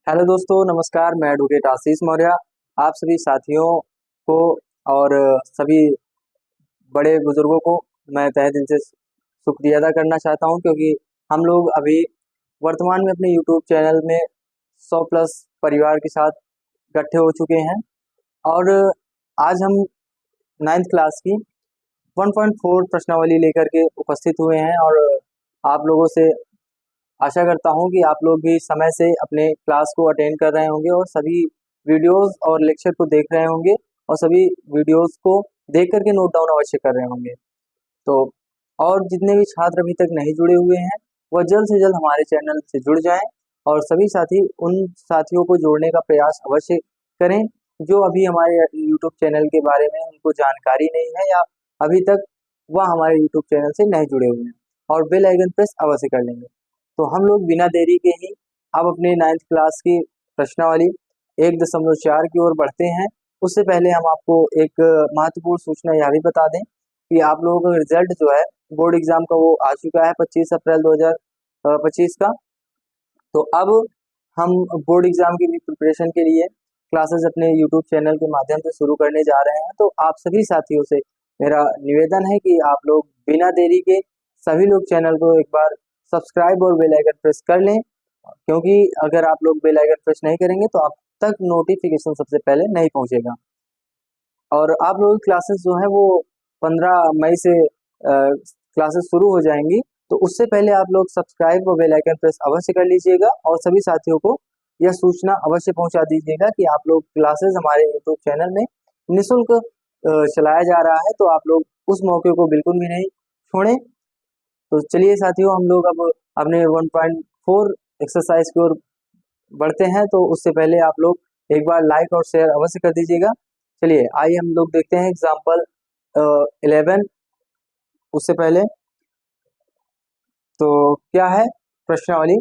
Hello दोस्तों, नमस्कार। मैं एडवोकेट आशीष मौर्य आप सभी साथियों को और सभी बड़े बुजुर्गों को मैं तहे दिल से शुक्रिया अदा करना चाहता हूं, क्योंकि हम लोग अभी वर्तमान में अपने यूट्यूब चैनल में 100 प्लस परिवार के साथ इकट्ठे हो चुके हैं। और आज हम 9th क्लास की 1.4 प्रश्नावली लेकर के उपस्थित हुए हैं और आप लोगों से आशा करता हूं कि आप लोग भी समय से अपने क्लास को अटेंड कर रहे होंगे और सभी वीडियोस और लेक्चर को देख रहे होंगे और सभी वीडियोस को देख करके नोट डाउन अवश्य कर रहे होंगे। तो और जितने भी छात्र अभी तक नहीं जुड़े हुए हैं वह जल्द से जल्द हमारे चैनल से जुड़ जाएं और सभी साथी उन साथियों को जोड़ने का प्रयास अवश्य करें जो अभी हमारे यूट्यूब चैनल के बारे में उनको जानकारी नहीं है या अभी तक वह हमारे यूट्यूब चैनल से नहीं जुड़े हुए हैं, और बेल आइकन प्रेस अवश्य कर लेंगे। तो हम लोग बिना देरी के ही अब अपने 9th क्लास की प्रश्नावली 1.4 की ओर बढ़ते हैं। उससे पहले हम आपको एक महत्वपूर्ण सूचना यह भी बता दें कि आप लोगों का रिजल्ट जो है बोर्ड एग्जाम का वो आ चुका है 25 अप्रैल 2025 का। तो अब हम बोर्ड एग्जाम की भी प्रिपरेशन के लिए क्लासेस अपने यूट्यूब चैनल के माध्यम से शुरू करने जा रहे हैं। तो आप सभी साथियों से मेरा निवेदन है कि आप लोग बिना देरी के सभी लोग चैनल को एक बार सब्सक्राइब और बेल आइकन प्रेस कर लें, क्योंकि अगर आप लोग बेल आइकन प्रेस नहीं करेंगे तो आप तक नोटिफिकेशन सबसे पहले नहीं पहुंचेगा। और आप लोगों की क्लासेस जो है वो 15 मई से क्लासेस शुरू हो जाएंगी, तो उससे पहले आप लोग सब्सक्राइब और बेल आइकन प्रेस अवश्य कर लीजिएगा और सभी साथियों को यह सूचना अवश्य पहुंचा दीजिएगा कि आप लोग क्लासेस हमारे यूट्यूब चैनल में निःशुल्क चलाया जा रहा है। तो आप लोग उस मौके को बिल्कुल भी नहीं छोड़ें। तो चलिए साथियों, हम लोग अब अपने 1.4 एक्सरसाइज की ओर बढ़ते हैं। तो उससे पहले आप लोग एक बार लाइक और शेयर अवश्य कर दीजिएगा। चलिए आइए हम लोग देखते हैं एग्जाम्पल 11। उससे पहले तो क्या है प्रश्नावली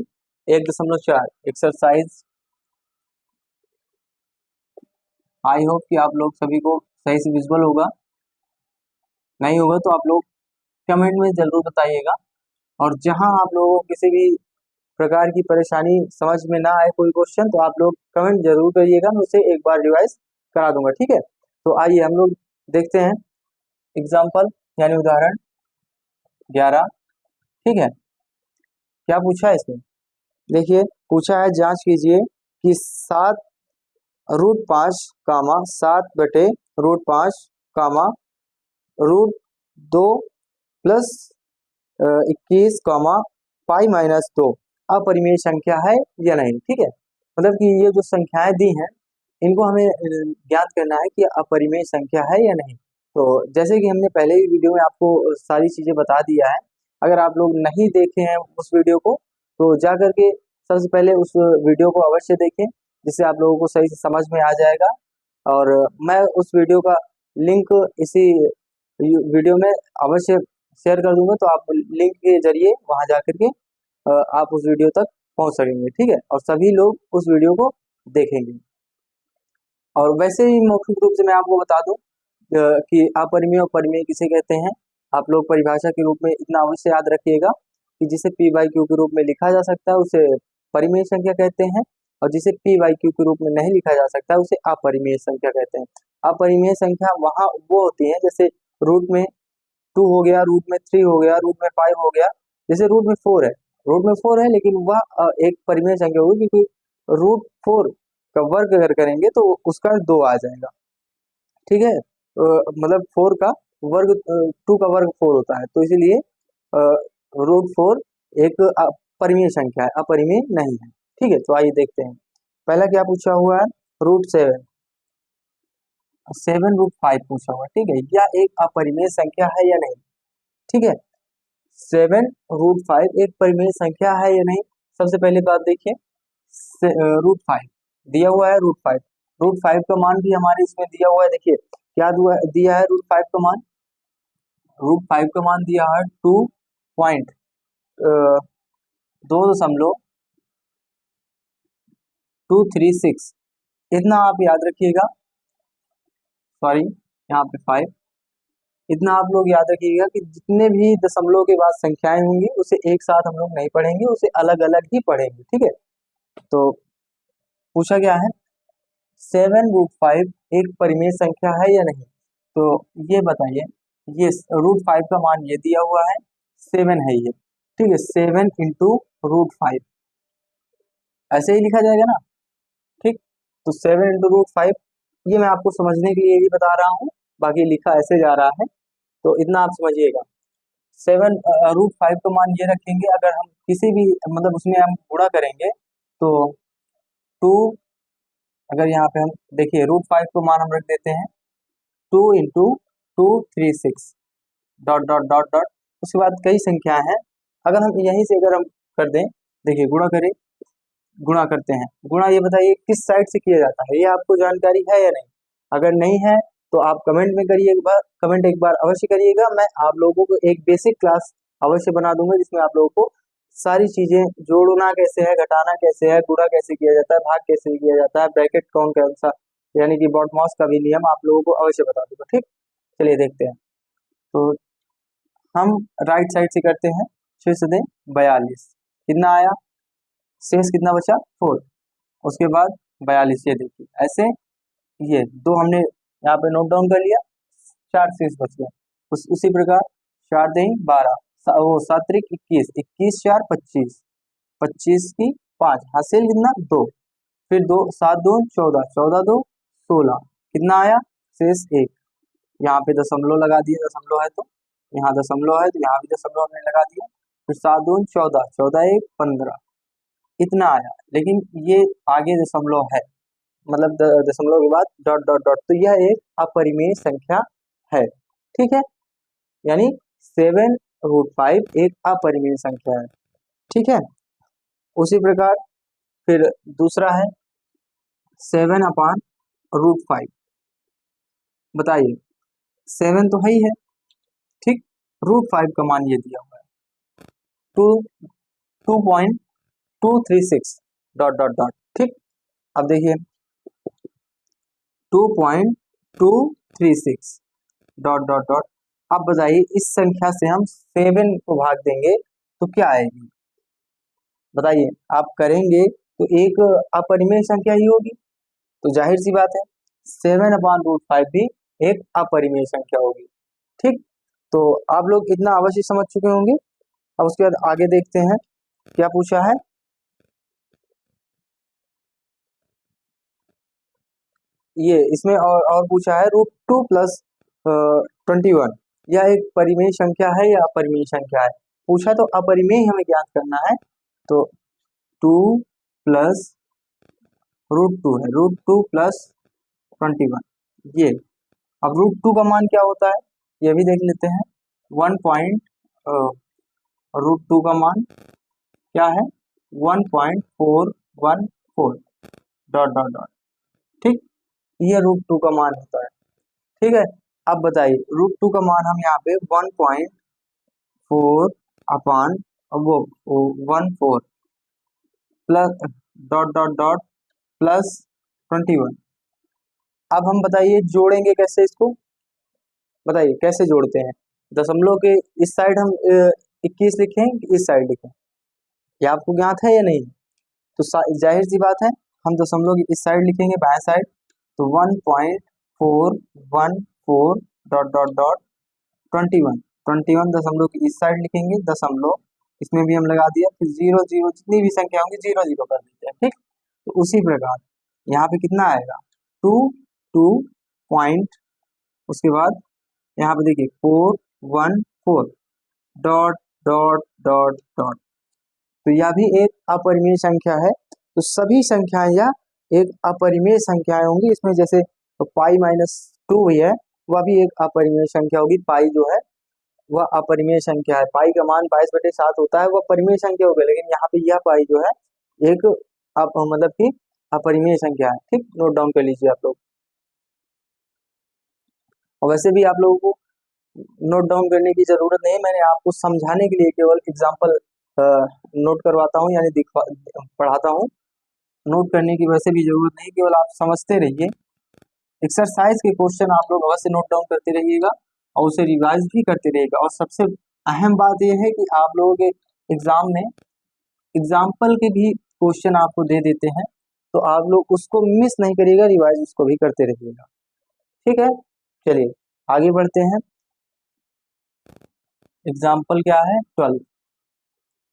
1.4 एक्सरसाइज। आई होप कि आप लोग सभी को सही से विजुअल होगा, नहीं होगा तो आप लोग कमेंट में जरूर बताइएगा। और जहां आप लोगों को किसी भी प्रकार की परेशानी समझ में ना आए कोई क्वेश्चन, तो आप लोग कमेंट जरूर करिएगा, मैं उसे एक बार रिवाइज करा दूंगा, ठीक है। तो आइए हम लोग देखते हैं एग्जाम्पल यानी उदाहरण 11। ठीक है, क्या पूछा है इसमें? देखिए पूछा है जांच कीजिए कि 7√5 कामा 7/√5 कामा √2 प्लस 21 कामा π-2 अपरिमेय संख्या है या नहीं। ठीक है, मतलब कि ये जो संख्याएं दी हैं इनको हमें ज्ञात करना है कि अपरिमेय संख्या है या नहीं। तो जैसे कि हमने पहले ही वीडियो में आपको सारी चीजें बता दिया है, अगर आप लोग नहीं देखे हैं उस वीडियो को तो जा करके सबसे पहले उस वीडियो को अवश्य देखें, जिससे आप लोगों को सही से समझ में आ जाएगा। और मैं उस वीडियो का लिंक इसी वीडियो में अवश्य शेयर कर दूंगा, तो आप लिंक के जरिए वहां जा करके आप उस वीडियो तक पहुंच सकेंगे। ठीक है, और सभी लोग उस वीडियो को देखेंगे। और वैसे ही मौखिक रूप से मैं आपको बता दूं कि अपरिमेय और परिमेय किसे कहते हैं। आप लोग परिभाषा के रूप में इतना अवश्य याद रखिएगा कि जिसे p/q के रूप में लिखा जा सकता है उसे परिमेय संख्या कहते हैं, और जिसे p/q के रूप में नहीं लिखा जा सकता उसे अपरिमेय संख्या कहते हैं। अपरिमेय संख्या वहां वो होती है जैसे रूट में 2 हो गया, रूट में 3 हो गया, रूट में 5 हो गया। जैसे रूट में 4 है, रूट में 4 है लेकिन वह एक परिमेय संख्या होगी, क्योंकि रूट 4 का वर्ग अगर करेंगे तो उसका 2 आ जाएगा। ठीक है, मतलब 4 का वर्ग 2 का वर्ग 4 होता है, तो इसीलिए √4 एक परिमेय संख्या है, अपरिमेय नहीं है। ठीक है, तो आइए देखते हैं पहला क्या पूछा हुआ है। √7 7√5 पूछा हुआ है। ठीक है, क्या एक अपरिमेय संख्या है या नहीं। ठीक है, 7√5 एक परिमेय संख्या है या नहीं। सबसे पहले बात देखिए, √5 दिया हुआ है। √5 का मान भी हमारे इसमें दिया हुआ है। देखिए क्या दिया है √5 का मान। √5 का मान दिया है 2.236। इतना आप याद रखिएगा, सॉरी यहाँ पे 5। इतना आप लोग याद रखिएगा कि जितने भी दशमलव के बाद संख्याएं होंगी उसे एक साथ हम लोग नहीं पढ़ेंगे, उसे अलग अलग ही पढ़ेंगे। ठीक है, तो पूछा गया है 7√5 एक परिमेय संख्या है या नहीं। तो ये बताइए, ये √5 का मान ये दिया हुआ है, 7 है ये, ठीक है, 7 इंटू √5 ऐसे ही लिखा जाएगा ना, ठीक। तो 7 इंटू √5, ये मैं आपको समझने के लिए भी बता रहा हूँ, बाकी लिखा ऐसे जा रहा है, तो इतना आप समझिएगा। 7√5 का मान ये रखेंगे, अगर हम किसी भी मतलब उसमें हम गुणा करेंगे तो 2, अगर यहाँ पे हम देखिए √5 को मान हम रख देते हैं 2 into 236 dot dot dot dot, उसके बाद कई संख्या है, अगर हम यहीं से अगर हम कर दें, देखिए गुणा करें, गुणा करते हैं, गुणा ये बताइए किस साइड से किया जाता है, ये आपको जानकारी है या नहीं। अगर नहीं है तो आप कमेंट में करिए, एक बार कमेंट एक बार अवश्य करिएगा, मैं आप लोगों को एक बेसिक क्लास अवश्य बना दूंगा जिसमें आप लोगों को सारी चीजें, जोड़ना कैसे है, घटाना कैसे है, गुणा कैसे किया जाता है, भाग कैसे किया जाता है, ब्रैकेट कौन कौन सा, यानी कि बॉटमॉस का भी नियम आप लोगों को अवश्य बता दूंगा, ठीक। चलिए देखते हैं, तो हम राइट साइड से करते हैं, 6 से दें 42, कितना आया, शेष कितना बचा 4, उसके बाद 42, ये देखिए ऐसे, ये 2 हमने यहाँ पे नोट डाउन कर लिया, 4 शेष बच गए, उसी प्रकार 4 दें 12, वो 7 त्रिक 21, 21 4 25, 25 की 5, हासिल कितना 2, फिर 2 7 2 14, 14 2 16, कितना आया शेष 1, यहाँ पे दशमलव लगा दिए, दशमलव है तो यहाँ दशमलव है तो यहाँ भी दशमलव हमने लगा दिया, फिर 7 2 14, 14 1 15, इतना आया, लेकिन ये आगे दशमलव है, मतलब दशमलव के बाद डॉट डॉट डॉट, तो यह एक अपरिमेय संख्या है, ठीक है, यानी 7√5 एक अपरिमेय संख्या है, ठीक है। उसी प्रकार फिर दूसरा है 7/√5, बताइए 7 तो है ही है, ठीक, √5 का मान ये दिया हुआ है 2.236 डॉट डॉट डॉट, ठीक। अब देखिए 2.236 डॉट डॉट डॉट, अब बताइए इस संख्या से हम 7 को भाग देंगे तो क्या आएगी, बताइए, आप करेंगे तो एक अपरिमेय संख्या ही होगी, तो जाहिर सी बात है 7/√5 भी एक अपरिमेय संख्या होगी, ठीक। तो आप लोग इतना अवश्य समझ चुके होंगे। अब उसके बाद आगे देखते हैं क्या पूछा है, ये इसमें और पूछा है √2 + 21, यह एक परिमेय संख्या है या अपरिमेय संख्या है, पूछा तो अपरिमेय हमें ज्ञात करना है, तो 2 + √2 है, √2 + 21, ये, अब √2 का मान क्या होता है ये भी देख लेते हैं, 1.√2 का मान क्या है 1.414 डॉट डॉट डॉट, ठीक, ये √2 का मान होता है, ठीक है। अब बताइए √2 का मान हम यहाँ पे 1.4 अपान वो 14 plus dot dot dot plus 21, अब हम बताइए जोड़ेंगे कैसे इसको, बताइए कैसे जोड़ते हैं, दशमलव के इस साइड हम 21 लिखें कि इस साइड लिखें, ये आपको ज्ञात है या नहीं, तो जाहिर सी बात है हम दशमलव की इस साइड लिखेंगे, बाएं साइड, तो 1.414 डॉट डॉट डॉट 21 दशमलव की इस साइड लिखेंगे, दशमलव इसमें भी हम लगा दिया, फिर 0 0 जितनी भी संख्या होंगी 0 0 कर देते हैं, ठीक। तो उसी प्रकार यहाँ पे कितना आएगा 2 2 पॉइंट, उसके बाद यहाँ पे देखिए 414 डॉट डॉट डॉट डॉट, तो यह भी एक अपरिमेय संख्या है, तो सभी संख्याएं या एक अपरिमेय संख्याएं होंगी, इसमें जैसे पाई -2 भी है, वह भी एक अपरिमेय संख्या होगी, पाई जो है वह अपरिमेय संख्या है, पाई का मान 22/7 होता है, वह परिमेय संख्या होगी, लेकिन यहाँ पे यह पाई जो है एक मतलब कि अपरिमेय संख्या है, ठीक, नोट डाउन कर लीजिए आप लोग। और वैसे भी आप लोगों को नोट डाउन करने की जरूरत नहीं है, मैंने आपको समझाने के लिए केवल एग्जाम्पल नोट करवाता हूँ, यानी पढ़ाता हूँ, नोट करने की वैसे भी जरूरत नहीं, केवल आप समझते रहिए, एक्सरसाइज के क्वेश्चन आप लोग अवश्य नोट डाउन करते रहिएगा और उसे रिवाइज भी करते रहिएगा, और सबसे अहम बात यह है कि आप लोगों के एग्जाम में एग्जाम्पल के भी क्वेश्चन आपको दे देते हैं, तो आप लोग उसको मिस नहीं करिएगा, रिवाइज उसको भी करते रहिएगा। ठीक है, चलिए आगे बढ़ते हैं। एग्जाम्पल क्या है, 12।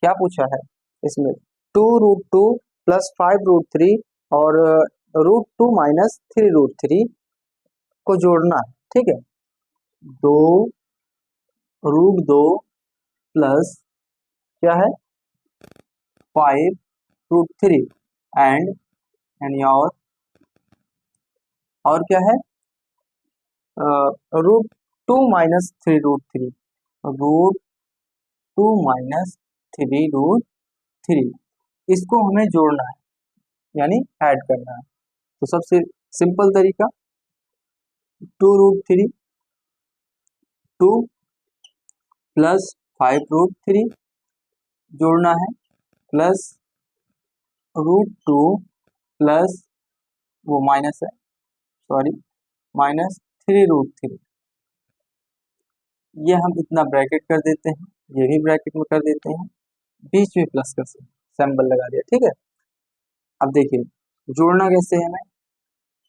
क्या पूछा है इसमें, 2√2 प्लस 5√3 और √2 माइनस 3√3 को जोड़ना है। ठीक है, 2√2 प्लस क्या है 5√3 एंड और क्या है √2 माइनस 3√3, √2 माइनस 3√3 इसको हमें जोड़ना है, यानी ऐड करना है। तो सबसे सिंपल तरीका 2√3 2 प्लस 5√3 जोड़ना है, प्लस √2 प्लस वो माइनस है, सॉरी माइनस 3√3। ये हम इतना ब्रैकेट कर देते हैं, ये भी ब्रैकेट में कर देते हैं, बीच में प्लस का सिंबल लगा दिया। ठीक है, अब देखिए जोड़ना कैसे है, हमें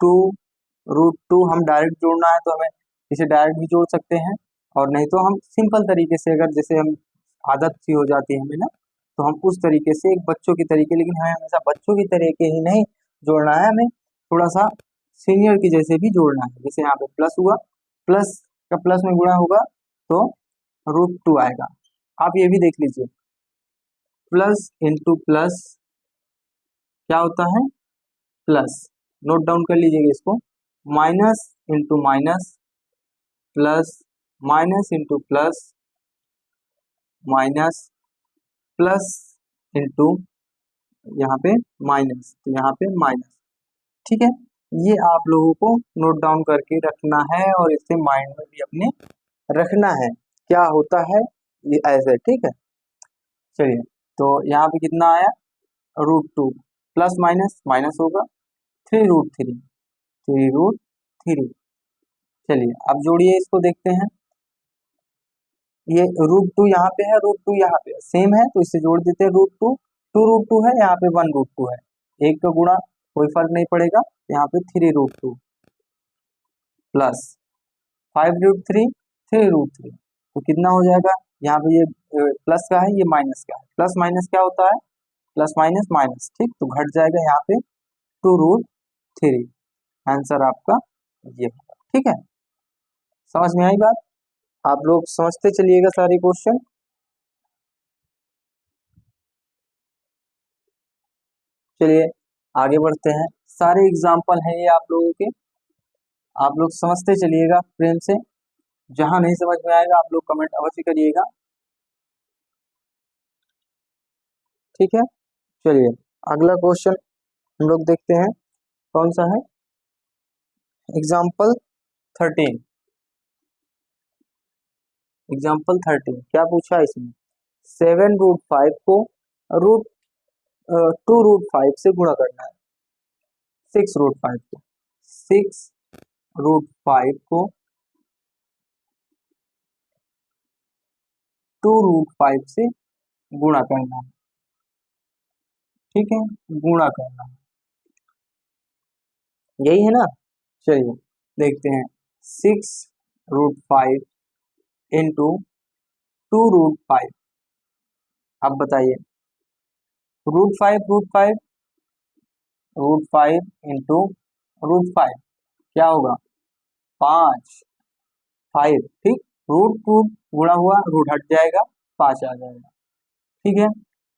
2√2 हम डायरेक्ट जोड़ना है तो हमें इसे डायरेक्ट भी जोड़ सकते हैं, और नहीं तो हम सिंपल तरीके से, अगर जैसे हम आदत सी हो जाती है हमें ना, तो हम उस तरीके से एक बच्चों की तरीके, लेकिन हमें हमेशा बच्चों की तरीके ही नहीं जोड़ना है, हमें थोड़ा सा सीनियर की जैसे भी जोड़ना है। जैसे यहाँ पे प्लस हुआ, प्लस का प्लस में गुणा होगा तो √2 आएगा। आप ये भी देख लीजिए, प्लस इंटू प्लस क्या होता है प्लस, नोट डाउन कर लीजिएगा इसको, minus into minus plus, minus into plus minus, plus into यहाँ पे माइनस, तो यहाँ पे माइनस। ठीक है, ये आप लोगों को नोट डाउन करके रखना है और इसे माइंड में भी अपने रखना है, क्या होता है ये ऐसे। ठीक है, चलिए तो यहाँ पे कितना आया √2 प्लस माइनस माइनस होगा, 3√3 3√3। चलिए अब जोड़िए, इसको देखते हैं। ये √2 यहाँ पे है, √2 यहाँ पे सेम है, तो इससे जोड़ देते हैं √2, 2√2 है, यहाँ पे 1√2 है, एक का गुणा कोई फर्क नहीं पड़ेगा, यहाँ पे 3√2 प्लस 5√3 3√3, तो कितना हो जाएगा, यहाँ पे ये प्लस का है, ये माइनस का है, प्लस माइनस क्या होता है प्लस माइनस माइनस। ठीक, तो घट जाएगा यहाँ पे 2√3, आंसर आपका ये होगा। ठीक है, समझ में आई बात, आप लोग समझते चलिएगा सारे क्वेश्चन। चलिए आगे बढ़ते हैं, सारे एग्जाम्पल हैं ये आप लोगों के, आप लोग समझते चलिएगा प्रेम से, जहां नहीं समझ में आएगा आप लोग कमेंट अवश्य करिएगा। ठीक है, चलिए अगला क्वेश्चन हम लोग देखते हैं, कौन सा है, एग्जाम्पल 13। एग्जाम्पल 13 क्या पूछा है इसमें, 7√5 को रूट 2√5 से गुणा करना है, 6√5 को 6√5 को 2√5 से गुणा करना है। ठीक है, गुणा करना है, यही है ना। चलिए देखते हैं, 6√5 इंटू 2√5, अब बताइए √5 √5 इंटू √5 क्या होगा 5 5। ठीक, रूट रूट गुणा हुआ, रूट हट जाएगा, 5 आ जाएगा। ठीक है,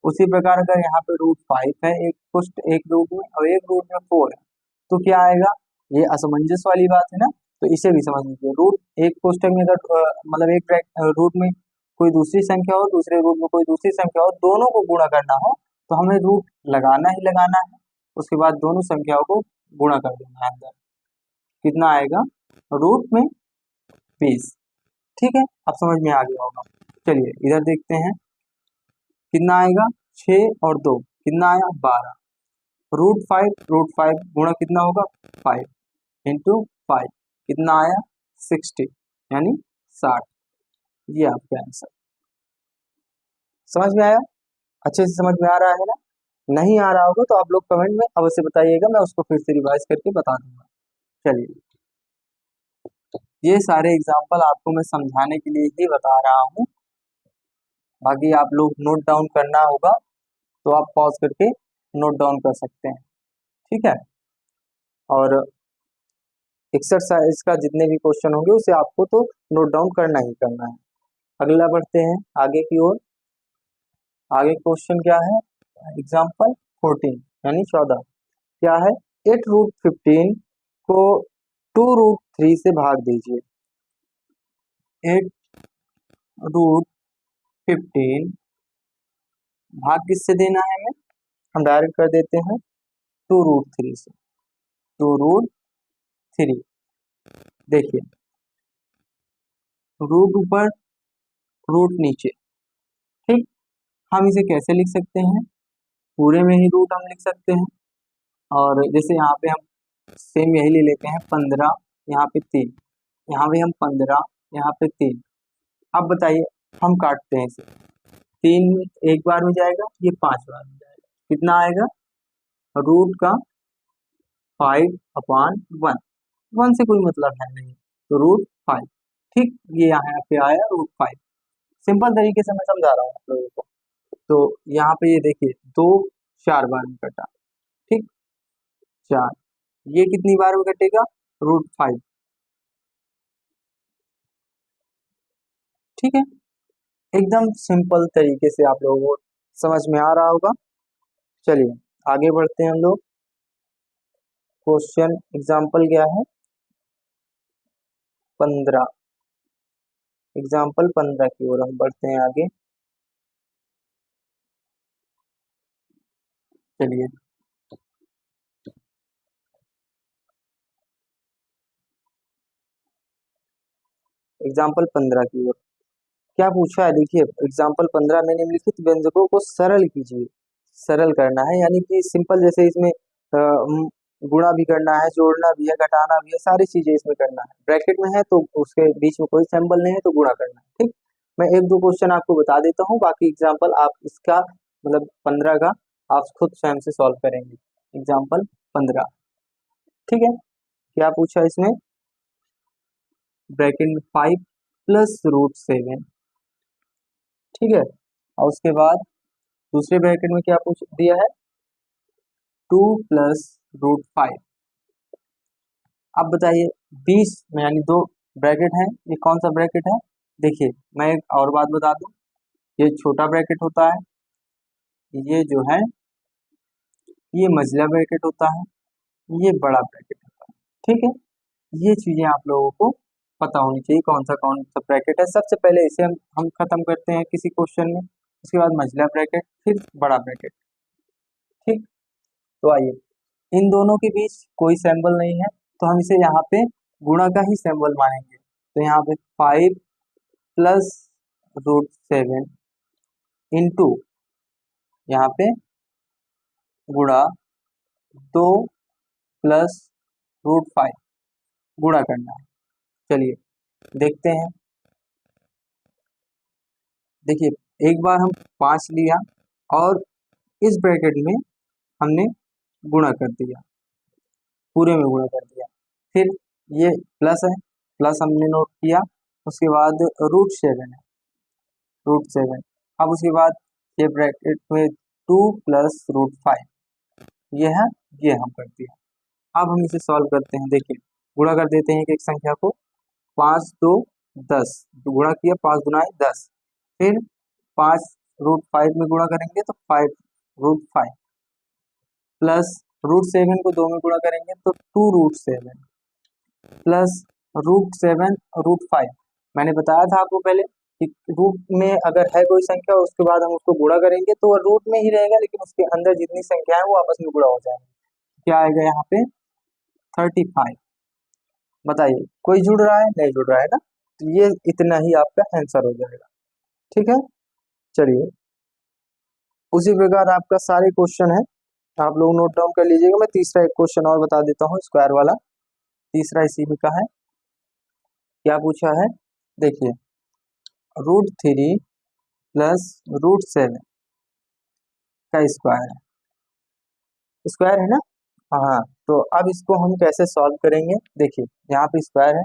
उसी प्रकार अगर यहाँ पे √5 है एक पुष्ट एक रूट में और एक रूट में 4 है, तो क्या आएगा, ये असमंजस वाली बात है ना, तो इसे भी समझ लीजिए। रूट एक पुस्तक में अगर मतलब एक रूट में कोई दूसरी संख्या हो, दूसरे रूट में कोई दूसरी संख्या हो, दोनों को गुणा करना हो तो हमें रूट लगाना ही लगाना है, उसके बाद दोनों संख्याओं को गुणा कर देना है अंदर, कितना आएगा रूट में 20। ठीक है, अब समझ में आ गया होगा। चलिए इधर देखते हैं कितना आएगा, 6 और 2 कितना आया 12, √5 गुणा कितना होगा 5 इंटू 5 कितना आया 60, यानी 60। ये आपका आंसर, समझ में आया, अच्छे से समझ में आ रहा है ना। नहीं आ रहा होगा तो आप लोग कमेंट में अवश्य बताइएगा, मैं उसको फिर से रिवाइज करके बता दूंगा। चलिए, ये सारे एग्जाम्पल आपको मैं समझाने के लिए ही बता रहा हूँ, बाकी आप लोग नोट डाउन करना होगा तो आप पॉज करके नोट डाउन कर सकते हैं, ठीक है। और एक्सरसाइज का जितने भी क्वेश्चन होंगे उसे आपको तो नोट डाउन करना ही करना है। अगला बढ़ते हैं आगे की ओर। आगे क्वेश्चन क्या है, एग्जाम्पल 14 यानी 14 क्या है, 8√15 को 2√3 से भाग दीजिए। 8√15 भाग किससे देना है हमें, हम डायरेक्ट कर देते हैं 2√3 से। 2√3, देखिए रूट ऊपर रूट नीचे, ठीक। हम इसे कैसे लिख सकते हैं, पूरे में ही रूट हम लिख सकते हैं, और जैसे यहाँ पे हम सेम यही ले लेते हैं 15, यहाँ पे 3, यहाँ भी हम 15, यहाँ पे 3। अब बताइए, हम काटते हैं इसे, 3 एक बार में जाएगा, ये 5 बार में जाएगा, कितना आएगा, रूट का 5/1, 1 से कोई मतलब है नहीं, तो √5, ठीक। ये यहाँ पे आया √5। सिंपल तरीके से मैं समझा रहा हूँ आप लोगों को। तो यहाँ पे ये देखिए 2 4 बार में कटा, ठीक, 4, ये कितनी बार में कटेगा, √5, ठीक है। एकदम सिंपल तरीके से आप लोगों को समझ में आ रहा होगा। चलिए आगे बढ़ते हैं हम लोग। क्वेश्चन एग्जाम्पल क्या है, 15, एग्जाम्पल 15 की ओर हम बढ़ते हैं आगे। चलिए, एग्जाम्पल 15 की ओर क्या पूछा है, देखिए एग्जाम्पल 15 में निम्नलिखित व्यंजकों को सरल कीजिए। सरल करना है यानी कि सिंपल, जैसे इसमें गुणा भी करना है, जोड़ना भी है, घटाना भी है, सारी चीजें इसमें करना है। ब्रैकेट में है तो उसके बीच में कोई सिंबल नहीं है तो गुणा करना है, ठीक। मैं एक दो क्वेश्चन आपको बता देता हूँ, बाकी एग्जाम्पल आप इसका मतलब 15 का आप खुद स्वयं से सॉल्व करेंगे। एग्जाम्पल 15, ठीक है। क्या पूछा इसमें, ब्रैकेट में 5 प्लस √7, ठीक है। और उसके बाद दूसरे ब्रैकेट में क्या पूछ दिया है, 2 प्लस √5। अब बताइए 20 में यानी दो ब्रैकेट है, ये कौन सा ब्रैकेट है, देखिए मैं एक और बात बता दूं, ये छोटा ब्रैकेट होता है, ये जो है ये मझला ब्रैकेट होता है, ये बड़ा ब्रैकेट होता है, ठीक है। ये चीजें आप लोगों को पता होनी चाहिए कौन सा ब्रैकेट है। सबसे पहले इसे हम खत्म करते हैं किसी क्वेश्चन में, उसके बाद मझला ब्रैकेट, फिर बड़ा ब्रैकेट, ठीक। तो आइए, इन दोनों के बीच कोई सिंबल नहीं है तो हम इसे यहाँ पे गुणा का ही सिंबल मानेंगे। तो यहाँ पे 5 प्लस √7 इंटू यहाँ पे गुणा 2 प्लस √5, गुणा करना है। चलिए देखते हैं, देखिए एक बार हम 5 लिया और इस ब्रैकेट में हमने गुणा कर दिया, पूरे में गुणा कर दिया, फिर ये प्लस है, प्लस हमने नोट किया, उसके बाद √7 है, √7। अब उसके बाद ये ब्रैकेट में 2 प्लस √5, ये है, ये हम कर दिया। अब हम इसे सॉल्व करते हैं, देखिए गुणा कर देते हैं एक संख्या को, 5 2 10, तो गुणा किया, 5 गुना 10, फिर 5 √5 में गुणा करेंगे तो 5 √5 प्लस √7 को 2 में गुणा करेंगे तो 2 √7 प्लस √7 √5। मैंने बताया था आपको पहले कि रूट में अगर है कोई संख्या उसके बाद हम उसको गुणा करेंगे तो वो रूट में ही रहेगा, लेकिन उसके अंदर जितनी संख्या है वो आपस में गुणा हो जाएंगे। क्या आएगा यहाँ पे 35। बताइए कोई जुड़ रहा है, नहीं जुड़ रहा है ना, तो ये इतना ही आपका आंसर हो जाएगा, ठीक है। चलिए उसी प्रकार आपका सारे क्वेश्चन है, आप लोग नोट डाउन कर लीजिएगा। मैं तीसरा एक क्वेश्चन और बता देता हूँ, स्क्वायर वाला, तीसरा इसी में का है। क्या पूछा है, देखिए √3 प्लस √7 का स्क्वायर है, स्क्वायर है ना। हाँ, तो अब इसको हम कैसे सॉल्व करेंगे, देखिए यहाँ पे स्क्वायर है,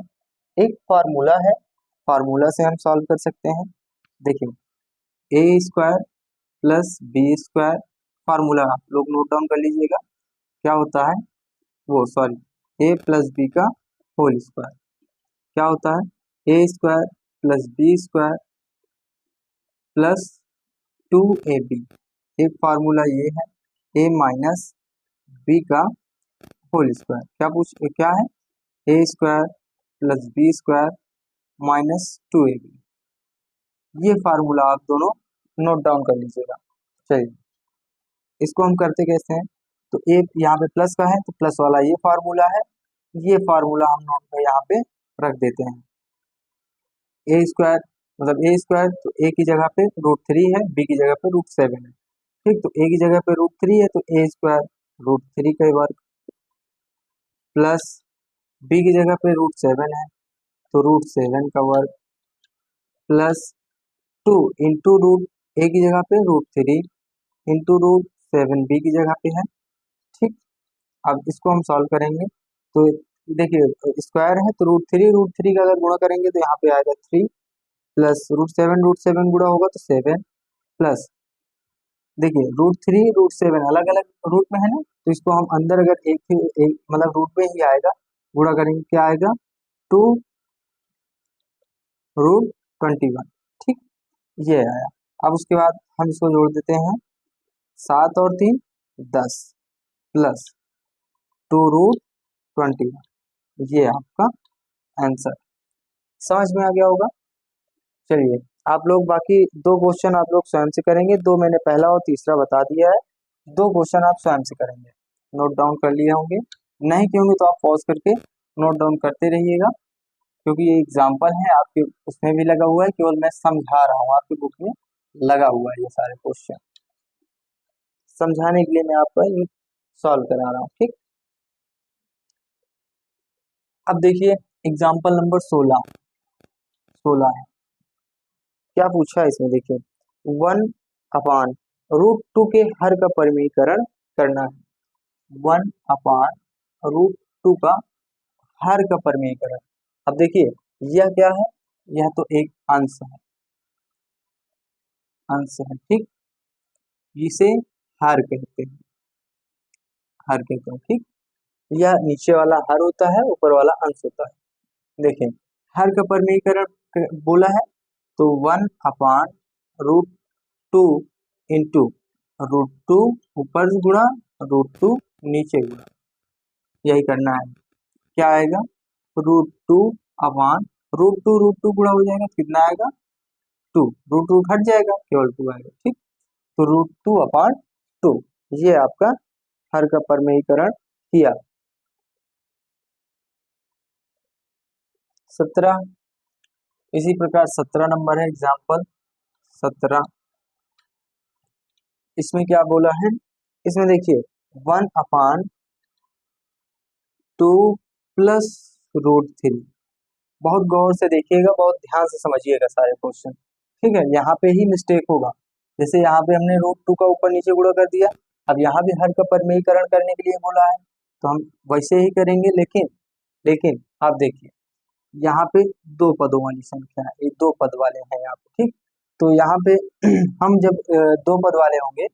एक फार्मूला है, फार्मूला से हम सॉल्व कर सकते हैं। देखिए A square plus B square, formula आप लोग नोट डाउन कर लीजिएगा, क्या होता है वो, सॉरी, ए प्लस बी का होल स्क्वायर क्या होता है, A square plus B square plus 2ab। एक फार्मूला ये है, ए माइनस बी का होल स्क्वायर क्या है, A square plus B square minus 2ab। ये फार्मूला आप दोनों नोट डाउन कर लीजिएगा। चलिए इसको हम करते कैसे हैं, तो ए यहाँ पे प्लस का है तो प्लस वाला ये फार्मूला है, ये फार्मूला हम नोट में यहाँ पे रख देते हैं। ए स्क्वायर मतलब ए स्क्वायर, तो ए की जगह पे √3 है, बी की जगह पे √7 है, ठीक। तो ए की जगह पे √3 है तो ए स्क्वायर √3 का वर्ग प्लस बी की जगह पे √7 है तो √7 का वर्ग प्लस 2 इंटू रूट ए की जगह पे √3 इंटू √7 बी की जगह पे है, ठीक। अब इसको हम सॉल्व करेंगे तो देखिए स्क्वायर है तो √3 का अगर गुणा करेंगे तो यहाँ पे आएगा 3 प्लस √7 गुणा होगा तो 7 प्लस, देखिए √3 √7 अलग अलग रूट में है ना, तो इसको हम अंदर अगर एक मतलब रूट में ही आएगा, गुणा करेंगे क्या आएगा 2√21, ठीक। ये आया। अब उसके बाद हम इसको जोड़ देते हैं, 7 और 3 10 प्लस 2√21, ये आपका आंसर समझ में आ गया होगा। चलिए आप लोग बाकी 2 क्वेश्चन आप लोग स्वयं से करेंगे, 2 मैंने पहला और तीसरा बता दिया है, 2 क्वेश्चन आप स्वयं से करेंगे, नोट डाउन कर लिए होंगे, नहीं किए होंगे तो आप पॉज करके नोट डाउन करते रहिएगा, क्योंकि ये एग्जाम्पल है आपके उसमें भी लगा हुआ है, केवल मैं समझा रहा हूँ, आपकी बुक में लगा हुआ है ये सारे क्वेश्चन, समझाने के लिए मैं आपका ये सॉल्व करा रहा हूँ, ठीक। अब देखिए एग्जाम्पल नंबर 16 है, क्या पूछा है इसमें, देखिए 1/√2 के हर का परिमेयीकरण करना है, 1/√2 का हर का परिमेयीकरण। अब देखिए यह क्या है, यह तो एक अंश है, ठीक, इसे हर कहते हैं, ठीक। यह नीचे वाला हर होता है, ऊपर वाला अंश होता है। देखिए हर का परिमेयीकरण बोला है तो 1/√2 इंटू √2 ऊपर गुणा √2 नीचे गुणा, यही करना है। क्या आएगा √2 गुणा हो जाएगा, कितना आएगा 2, √2 हट जाएगा, केवल 2 आएगा, ठीक। तो √2/2 ये आपका हर का परिमेयीकरण किया। 17 इसी प्रकार 17 नंबर है एग्जाम्पल 17, इसमें क्या बोला है, इसमें देखिए 1/2 प्लस √3, बहुत गौर से देखिएगा, बहुत ध्यान से समझिएगा सारे क्वेश्चन, ठीक है। यहाँ पे ही मिस्टेक होगा, जैसे यहाँ पे हमने √2 का ऊपर नीचे गुणा कर दिया, अब यहाँ भी हर का परिमेयीकरण करने के लिए बोला है तो हम वैसे ही करेंगे, लेकिन आप देखिए यहाँ पे 2 पदों वाली संख्या है, ये 2 पद वाले हैं यहाँ पे, ठीक। तो यहाँ पे हम जब 2 पद वाले होंगे,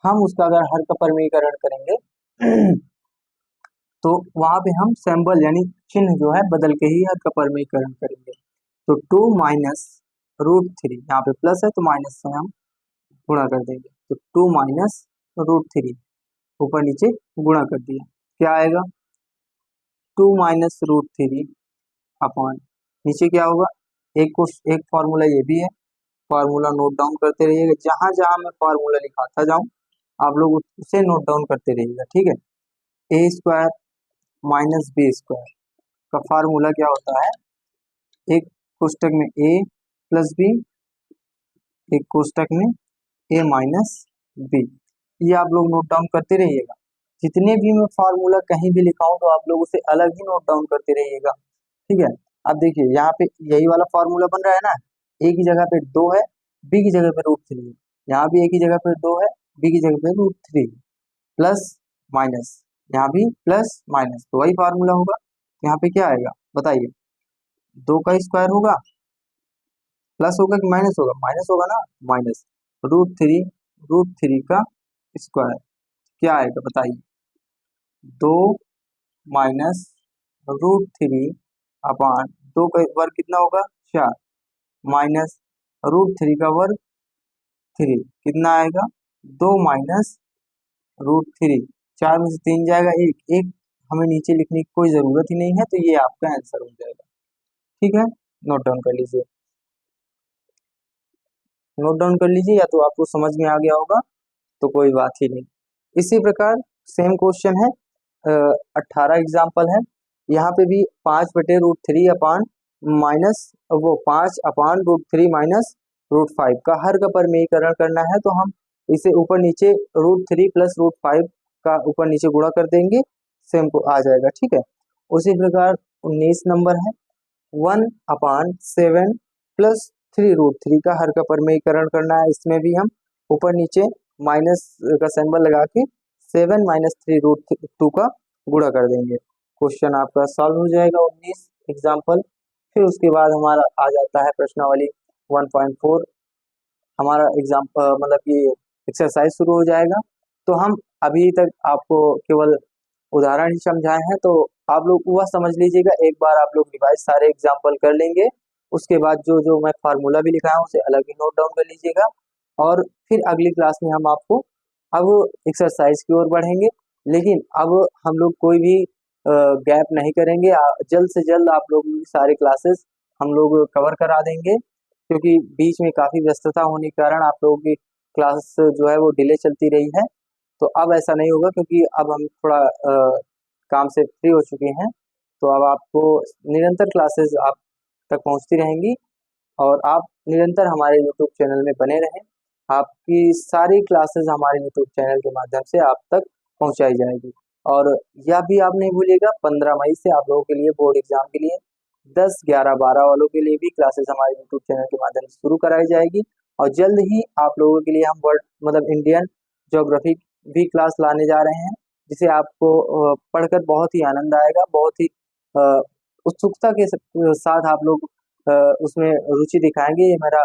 हम उसका अगर हर का परिमेयीकरण करेंगे तो वहां पे हम सिंबल यानी चिन्ह जो है बदल के ही हर का परिमेयीकरण करेंगे। तो 2 माइनस √3, यहाँ पे प्लस है तो माइनस से हम गुणा कर देंगे, तो 2 माइनस √3 ऊपर नीचे गुणा कर दिया, क्या आएगा 2 माइनस √3 अपॉन नीचे क्या होगा, एक फार्मूला ये भी है, फार्मूला नोट डाउन करते रहिएगा, जहां जहां मैं फार्मूला लिखाता जाऊं आप लोग उसे नोट डाउन करते रहिएगा, ठीक है। A square minus B square का फार्मूला क्या होता है, एक कोष्टक में ए प्लस बी, एक कोष्टक में ए माइनस बी, ये आप लोग नोट डाउन करते रहिएगा, जितने भी मैं फार्मूला कहीं भी लिखाऊं तो आप लोग उसे अलग ही नोट डाउन करते रहिएगा, ठीक है। अब देखिए यहाँ पे यही वाला फार्मूला बन रहा है ना, ए की जगह पे 2 है, बी की जगह पे √3 है, यहाँ भी ए की जगह पे 2 है, बी की जगह पे √3 प्लस माइनस, यहाँ भी प्लस माइनस, तो वही फार्मूला होगा। यहाँ पे क्या आएगा बताइए, 2 का स्क्वायर होगा, प्लस होगा कि माइनस होगा, माइनस होगा ना, माइनस रूट थ्री का स्क्वायर क्या आएगा बताइए, 2 माइनस रूट 3 अपान 2 का वर्ग कितना होगा 4, माइनस रूट 3 का वर्ग 3 कितना आएगा 2 माइनस रूट 3, 4 में से 3 जाएगा, एक हमें नीचे लिखने की कोई जरूरत ही नहीं है, तो ये आपका आंसर हो जाएगा। ठीक है, नोट डाउन कर लीजिए, नोट डाउन कर लीजिए, या तो आपको समझ में आ गया होगा तो कोई बात ही नहीं। इसी प्रकार सेम क्वेश्चन है, 18 एग्जाम्पल है, यहाँ पे भी 5/√3 अपान माइनस वो 5/√3 माइनस √5 का हर का परमेयीकरण करना है, तो हम इसे ऊपर नीचे √3 प्लस √5 का ऊपर नीचे गुणा कर देंगे, सेम को आ जाएगा। ठीक है, उसी प्रकार 19 नंबर है, 1/7 प्लस 3√3 का हर का परमेयीकरण करना है, इसमें भी हम ऊपर नीचे माइनस का सिंबल लगा के 7 माइनस 3√2 का गुणा कर देंगे, क्वेश्चन आपका सॉल्व हो जाएगा 19 एग्जाम्पल। फिर उसके बाद हमारा आ जाता है प्रश्नावली 1.4, हमारा एग्जाम मतलब कि एक्सरसाइज शुरू हो जाएगा। तो हम अभी तक आपको केवल उदाहरण ही समझाए हैं, तो आप लोग वह समझ लीजिएगा, एक बार आप लोग रिवाइज सारे एग्जाम्पल कर लेंगे, उसके बाद जो जो मैं फार्मूला भी लिखा हूँ उसे अलग ही नोट डाउन कर लीजिएगा, और फिर अगली क्लास में हम आपको अब एक्सरसाइज की ओर बढ़ेंगे। लेकिन अब हम लोग कोई भी गैप नहीं करेंगे, जल्द से जल्द आप लोग सारे क्लासेस हम लोग कवर करा देंगे, क्योंकि बीच में काफ़ी व्यस्तता होने के कारण आप लोगों की क्लास जो है वो डिले चलती रही है। तो अब ऐसा नहीं होगा, क्योंकि अब हम थोड़ा काम से फ्री हो चुके हैं, तो अब आपको निरंतर क्लासेस आप तक पहुंचती रहेंगी, और आप निरंतर हमारे यूट्यूब चैनल में बने रहें। आपकी सारी क्लासेस हमारे यूट्यूब चैनल के माध्यम से आप तक पहुंचाई जाएगी। और यह भी आप नहीं भूलिएगा, 15 मई से आप लोगों के लिए बोर्ड एग्जाम के लिए 10, 11, 12 वालों के लिए भी क्लासेस हमारे यूट्यूब चैनल के माध्यम से शुरू कराई जाएगी, और जल्द ही आप लोगों के लिए हम वर्ल्ड मतलब इंडियन ज्योग्राफी भी क्लास लाने जा रहे हैं, जिसे आपको पढ़कर बहुत ही आनंद आएगा, बहुत ही अ, उत्सुकता के साथ आप लोग उसमें रुचि दिखाएंगे। ये मेरा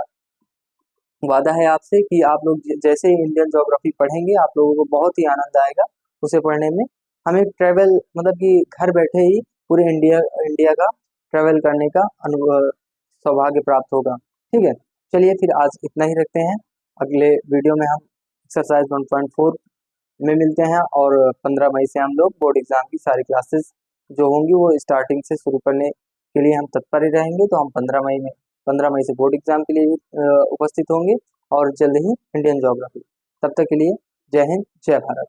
वादा है आपसे कि आप लोग जैसे ही इंडियन ज्योग्राफी पढ़ेंगे, आप लोगों को बहुत ही आनंद आएगा उसे पढ़ने में। हमें ट्रेवल मतलब कि घर बैठे ही पूरे इंडिया इंडिया का ट्रेवल करने का सौभाग्य प्राप्त होगा। ठीक है, चलिए फिर आज इतना ही रखते हैं, अगले वीडियो में हम एक्सरसाइज 1.4 में मिलते हैं, और 15 मई से हम लोग बोर्ड एग्जाम की सारी क्लासेस जो होंगी वो स्टार्टिंग से शुरू करने के लिए हम तत्पर ही रहेंगे। तो हम 15 मई से बोर्ड एग्जाम के लिए भी उपस्थित होंगे, और जल्द ही इंडियन ज्योग्राफी। तब तक के लिए जय हिंद, जय भारत।